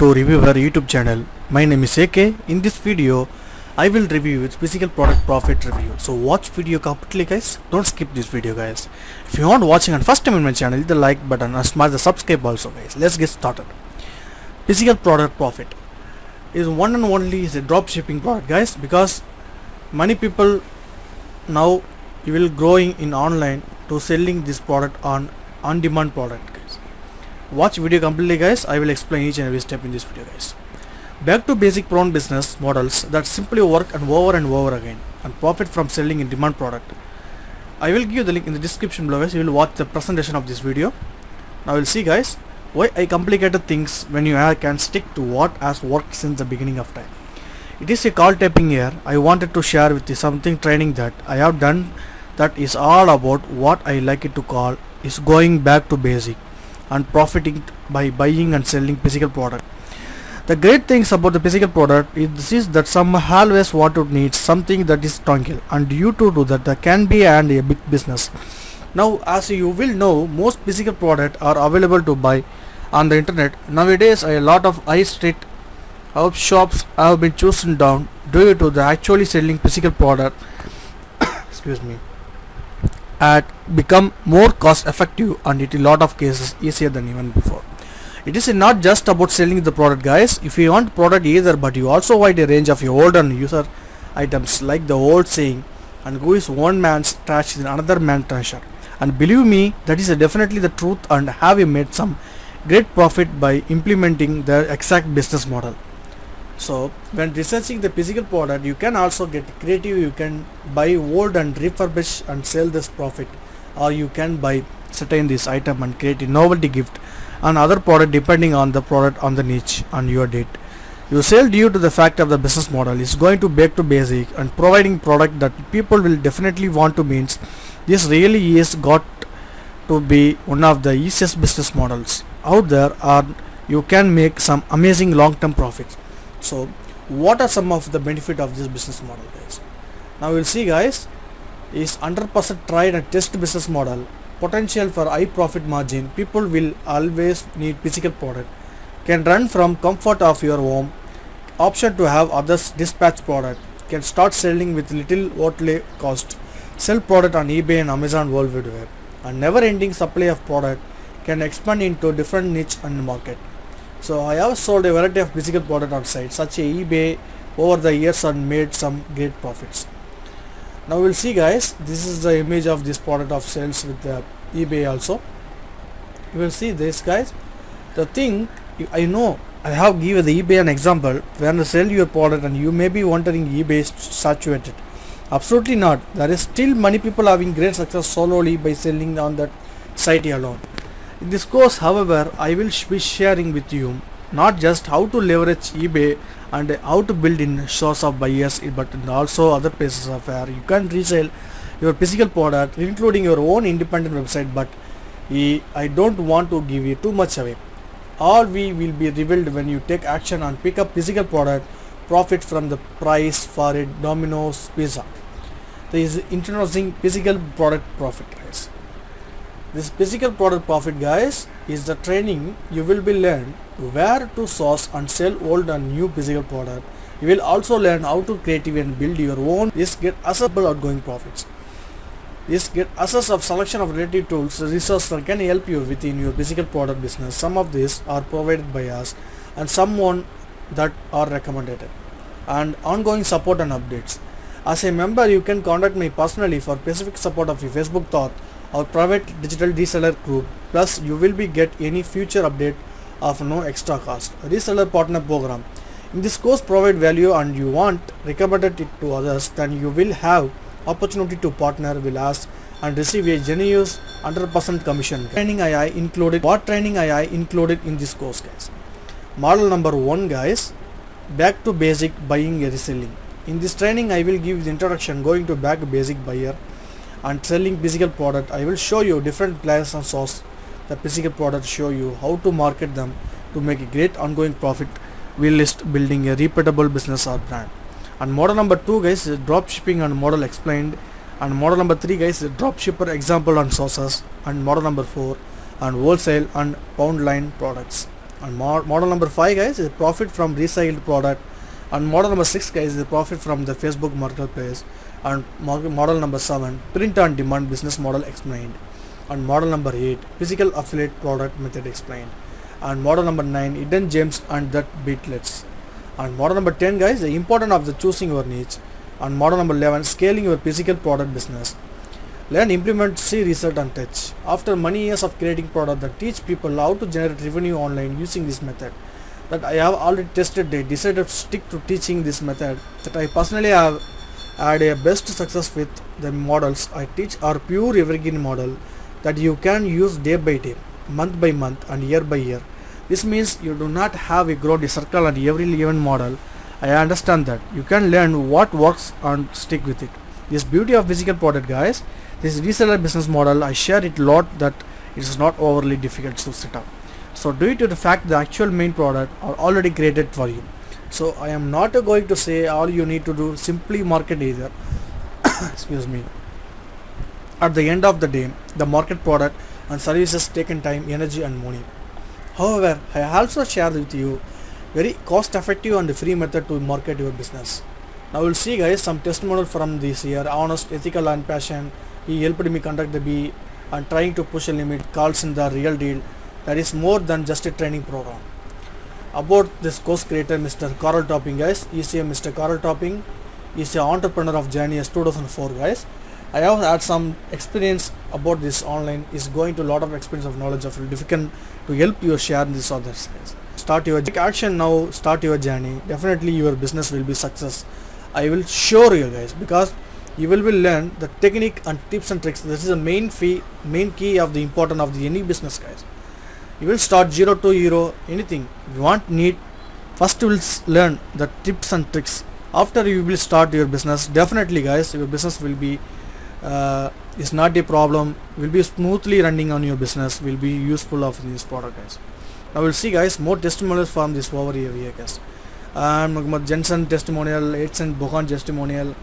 to Reviewer YouTube channel. My name is AK. In this video, I will review its physical product profit review. So watch video completely guys. Don't skip this video guys. If you want watching on first time in my channel, hit the like button and smash the subscribe also guys. Let's get started. Physical product profit is one and only is a drop shipping product guys, because many people now you will growing in online to selling this product on demand product guys. Watch video completely guys. I will explain each and every step in this video guys. Back to basic prawn business models that simply work and over again and profit from selling in demand product. I will give you the link in the description below guys. You will watch the presentation of this video. Now we'll see guys why I complicated things when you can stick to what has worked since the beginning of time. It is a call typing here. I wanted to share with you something training that I have done that is all about what I like it to call is going back to basic and profiting by buying and selling physical product. The great things about the physical product is that some always want to need something that is tangible, and you to do that can be and a big business. Now as you will know, most physical products are available to buy on the internet. Nowadays a lot of high street shops have been chosen down due to the actually selling physical product excuse me, at become more cost effective and it in lot of cases easier than even before. It is not just about selling the product guys. If you want product either, but you also want a range of your old and user items, like the old saying, and who is one man's trash is another man's treasure. And believe me, that is definitely the truth, and have you made some great profit by implementing the exact business model. So when researching the physical product, you can also get creative. You can buy old and refurbish and sell this profit, or you can buy certain this item and create a novelty gift and other product depending on the product on the niche and your date. You sell due to the fact of the business model is going to back to basic and providing product that people will definitely want to means this really is got to be one of the easiest business models out there, or you can make some amazing long-term profits. So what are some of the benefit of this business model guys? Now we'll see guys is 100% tried and test business model, potential for high profit margin. People will always need physical product, can run from comfort of your home, option to have others dispatch product, can start selling with little outlay cost, sell product on eBay and Amazon World Wide Web, and never ending supply of product, can expand into different niche and market. So I have sold a variety of physical product on sites such as eBay over the years and made some great profits. Now we'll see guys, this is the image of this product of sales with the eBay also. You will see this guys. The thing I know, I have given the eBay an example. When you sell your product and you may be wondering eBay is saturated. Absolutely not. There is still many people having great success solely by selling on that site alone. In this course however, I will be sharing with you not just how to leverage eBay and how to build in source of buyers, but also other places of where you can resell your physical product, including your own independent website. But I don't want to give you too much away. All we will be revealed when you take action and pick up physical product, profit from the price for a Domino's pizza. There is introducing physical product profit guys. This physical product profit guys is the training you will be learn where to source and sell old and new physical product. You will also learn how to creative and build your own. This get accessible outgoing profits. This get access of selection of related tools, resources that can help you within your physical product business. Some of these are provided by us and someone that are recommended, and ongoing support and updates. As a member, you can contact me personally for specific support of your Facebook thought or private digital reseller group. Plus you will be get any future update of no extra cost. A reseller partner program. In this course provide value and you want recommended it to others, then you will have opportunity to partner with us and receive a generous 100% commission. Training AI included. What training AI included in this course guys? Model number 1 guys, back to basic buying and reselling. In this training I will give the introduction going to back to basic buyer and selling physical product. I will show you different players and source the physical product, show you how to market them to make a great ongoing profit. We list building a repeatable business or brand. And model number 2 guys is drop shipping and model explained, and model number 3 guys is drop shipper example and sources, and model number 4 and wholesale and pound line products. And model number 5 guys is profit from recycled product. And model number 6 guys is profit from the Facebook marketplace. And model number 7 print on demand business model explained. And model number 8 physical affiliate product method explained. And model number 9 hidden gems and that beatlets. And model number 10 guys the importance of the choosing your niche. And model number 11 scaling your physical product business. Learn, implement, see, research and touch. After many years of creating product that teach people how to generate revenue online using this method that I have already tested, they decided to stick to teaching this method that I personally have had a best success with. The models I teach are pure evergreen model that you can use day by day, month by month and year by year. This means you do not have a growth circle and every given model. I understand that. You can learn what works and stick with it. This beauty of physical product guys. This reseller business model I share it a lot that it is not overly difficult to set up. So due to the fact the actual main product are already created for you. So I am not going to say all you need to do simply market either. Excuse me. At the end of the day, the market product and services taken time, energy and money. However, I also share with you very cost effective and free method to market your business. Now we'll see guys some testimonial from this year. Honest, ethical and passion. He helped me conduct the B and trying to push a limit calls in the real deal. That is more than just a training program. About this course creator Mr. Carl Topping guys. He is a Mr. Carl Topping. He is an entrepreneur of journey as 2004 guys. I have had some experience about this online. Is going to lot of experience of knowledge of difficult to help you share this others guys. Start your action now. Start your journey. Definitely your business will be success. I will show you guys because you will learn the technique and tips and tricks. This is the main key of the importance of the any business guys. You will start 0 to hero anything you want need. First you will learn the tips and tricks. After you will start your business, definitely guys your business will be is not a problem, will be smoothly running on your business, will be useful of this product guys. Now we'll see guys more testimonials from this over here guys. Jensen testimonial, Edson Bohan testimonial,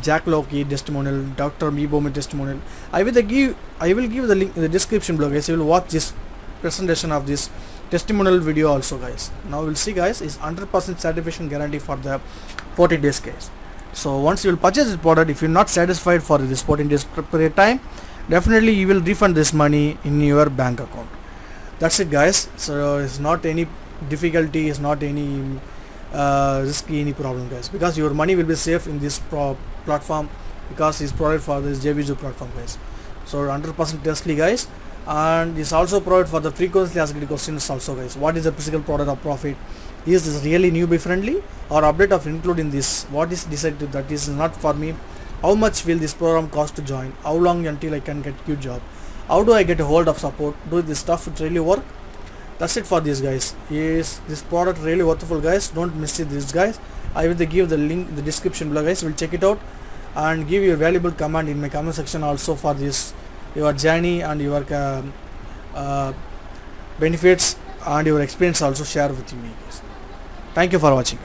Jack Loki testimonial, Dr. Mebomi testimonial. I will give the link in the description below guys. You will watch this presentation of this testimonial video also guys. Now we'll see guys is 100% certification guarantee for the 40 days guys. So once you will purchase this product, if you're not satisfied for this 14 days period time, definitely you will refund this money in your bank account. That's it guys. So it's not any difficulty, it's not any risky any problem guys, because your money will be safe in this platform because it's provided for this JVZoo platform guys. So 100% trustly guys, and it's also provided for the frequently asked questions also guys. What is the physical product of profit? Is this really newbie friendly or update of include in this? What is decided that is not for me? How much will this program cost to join? How long until I can get good job? How do I get a hold of support? Do this stuff really work? That's it for this guys. Is this product really worthwhile guys? Don't miss it this guys. I will give the link in the description below guys. We'll check it out and give you a valuable comment in my comment section also for this your journey and your benefits and your experience also share with me guys. Thank you for watching.